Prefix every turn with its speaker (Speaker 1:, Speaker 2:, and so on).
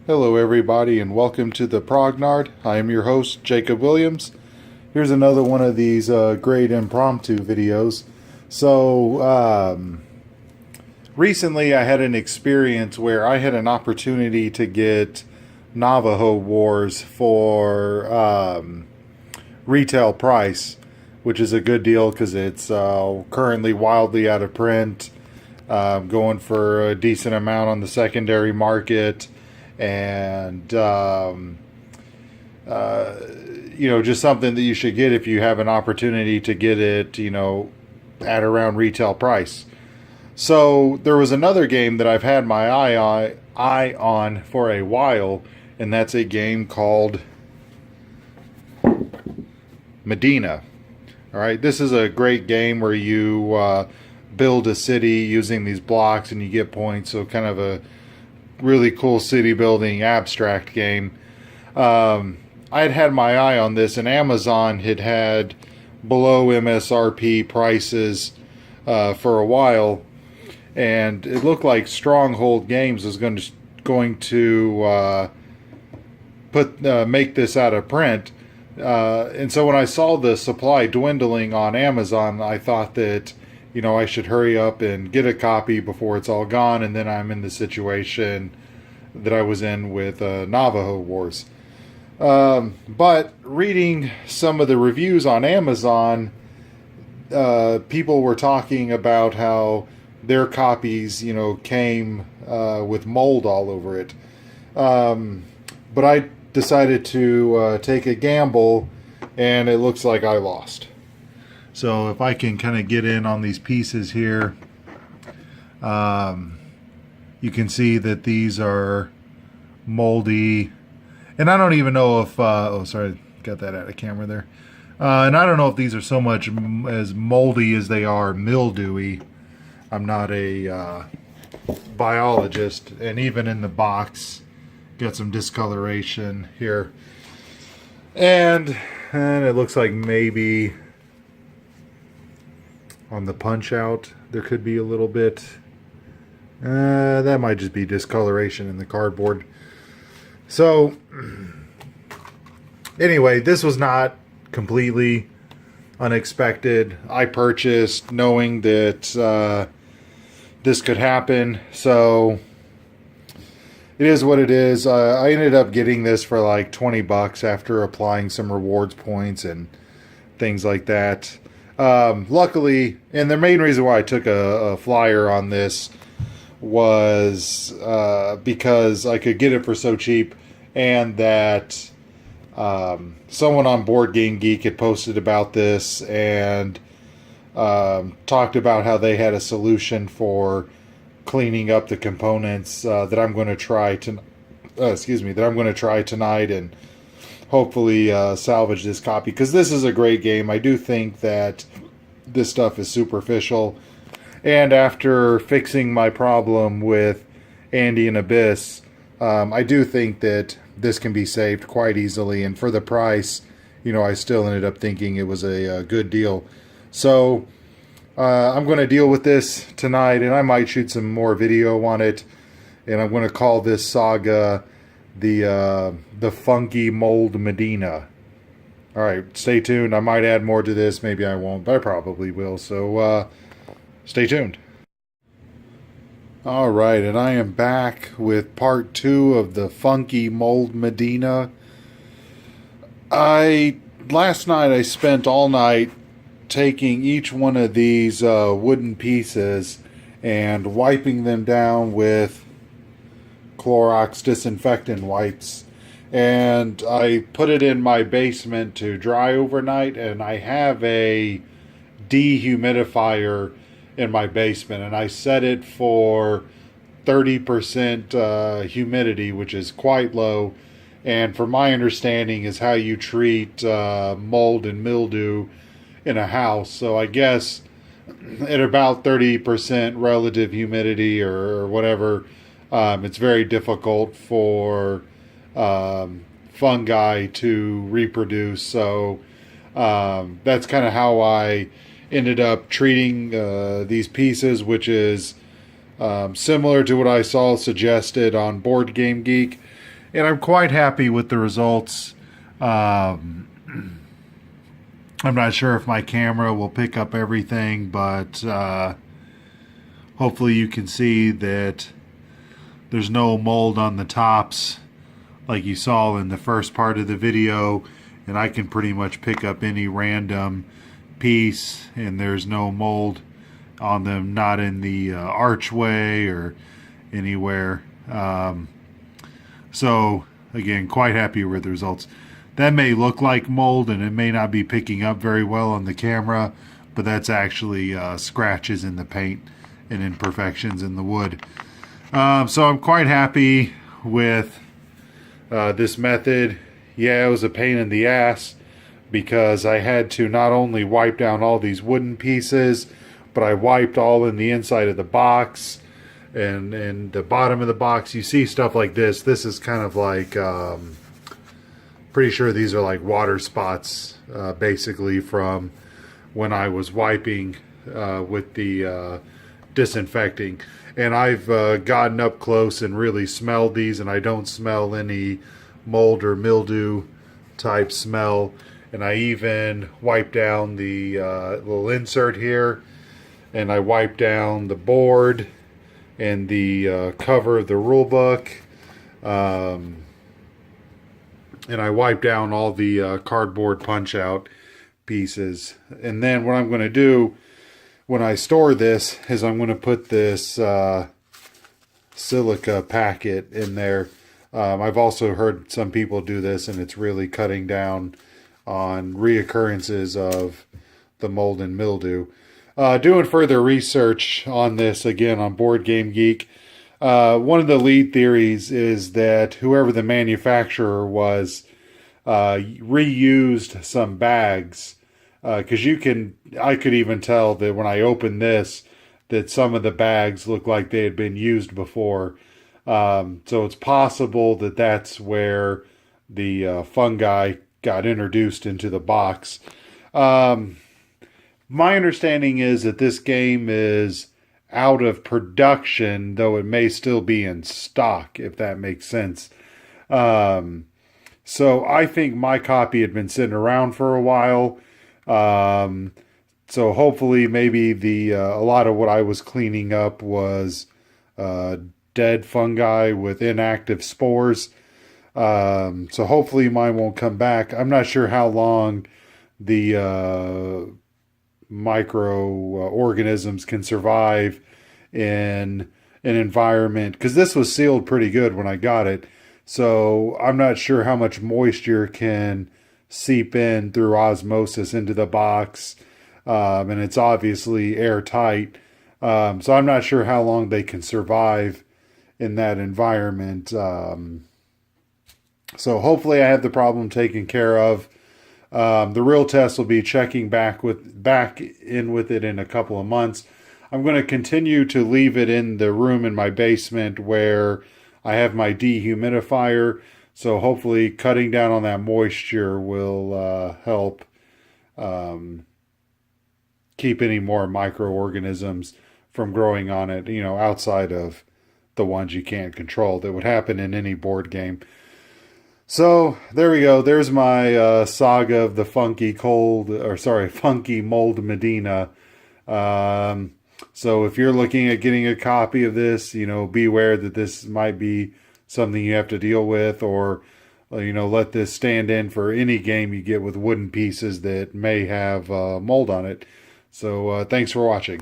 Speaker 1: Hello everybody and welcome to the Prognard. I am your host, Jacob Williams. Here's another one of these great impromptu videos. So, recently I had an experience where I had an opportunity to get Navajo Wars for retail price, which is a good deal because it's currently wildly out of print, going for a decent amount on the secondary market. And just something that you should get if you have an opportunity to get it, at around retail price. So there was another game that I've had my eye on for a while, and that's a game called Medina. All right, this is a great game where you build a city using these blocks and you get points. So kind of a really cool city building abstract game. I had my eye on this, and Amazon had below MSRP prices for a while, and it looked like Stronghold Games was going to make this out of print. And so when I saw the supply dwindling on Amazon, I thought that I should hurry up and get a copy before it's all gone, and then I'm in the situation that I was in with Navajo Wars. But reading some of the reviews on Amazon, people were talking about how their copies, came with mold all over it. But I decided to take a gamble, and it looks like I lost. So if I can kind of get in on these pieces here, you can see that these are moldy. And I don't even know if, oh, sorry, got that out of camera there. And I don't know if these are so much as moldy as they are mildewy. I'm not a biologist. And even in the box, got some discoloration here. And it looks like maybe on the punch out there could be a little bit. That might just be discoloration in the cardboard. So anyway, this was not completely unexpected. I purchased knowing that this could happen, so it is what it is. I ended up getting this for like $20 after applying some rewards points and things like that. Luckily, and the main reason why I took a flyer on this was because I could get it for so cheap, and that someone on Board Game Geek had posted about this and talked about how they had a solution for cleaning up the components that I'm going to try tonight, and hopefully salvage this copy, because this is a great game. I do think that this stuff is superficial, and after fixing my problem with Andean Abyss, I do think that this can be saved quite easily, and for the price, I still ended up thinking it was a good deal. So I'm going to deal with this tonight, and I might shoot some more video on it, and I'm going to call this saga the Funky Mold Medina. All right, stay tuned. I might add more to this. Maybe I won't, but I probably will. So stay tuned. All right, and I am back with part 2 of the Funky Mold Medina. Last night I spent all night taking each one of these wooden pieces and wiping them down with Clorox disinfectant wipes, and I put it in my basement to dry overnight, and I have a dehumidifier in my basement, and I set it for 30% humidity, which is quite low, and from my understanding is how you treat mold and mildew in a house. So I guess at about 30% relative humidity or whatever, it's very difficult for fungi to reproduce. So that's kind of how I ended up treating these pieces, which is similar to what I saw suggested on Board Game Geek. and I'm quite happy with the results. Um, I'm not sure if my camera will pick up everything, but hopefully you can see that there's no mold on the tops like you saw in the first part of the video, and I can pretty much pick up any random piece and there's no mold on them, not in the archway or anywhere. So again, quite happy with the results. That may look like mold and it may not be picking up very well on the camera, but that's actually scratches in the paint and imperfections in the wood. So I'm quite happy with this method. Yeah, it was a pain in the ass because I had to not only wipe down all these wooden pieces, but I wiped all in the inside of the box and the bottom of the box. You see stuff like this. This is kind of like, pretty sure these are like water spots, basically from when I was wiping with the disinfecting. And I've gotten up close and really smelled these, and I don't smell any mold or mildew type smell. And I even wiped down the little insert here, and I wiped down the board and the cover of the rule book, and I wiped down all the cardboard punch out pieces. And then what I'm going to do when I store this is I'm going to put this silica packet in there. I've also heard some people do this, and it's really cutting down on reoccurrences of the mold and mildew. Doing further research on this, again, on Board Game Geek, one of the lead theories is that whoever the manufacturer was reused some bags. Because I could even tell that when I opened this, that some of the bags look like they had been used before. So it's possible that that's where the fungi got introduced into the box. My understanding is that this game is out of production, though it may still be in stock, if that makes sense. So I think my copy had been sitting around for a while. So hopefully maybe a lot of what I was cleaning up was dead fungi with inactive spores. So hopefully mine won't come back. I'm not sure how long the microorganisms can survive in an environment, because this was sealed pretty good when I got it. So I'm not sure how much moisture can seep in through osmosis into the box, and it's obviously airtight. So I'm not sure how long they can survive in that environment. So hopefully I have the problem taken care of. The real test will be checking back in with it in a couple of months. I'm going to continue to leave it in the room in my basement where I have my dehumidifier. So hopefully cutting down on that moisture will help keep any more microorganisms from growing on it, outside of the ones you can't control that would happen in any board game. So there we go. There's my saga of the funky mold Medina. So if you're looking at getting a copy of this, beware that this might be something you have to deal with, or let this stand in for any game you get with wooden pieces that may have mold on it. So thanks for watching.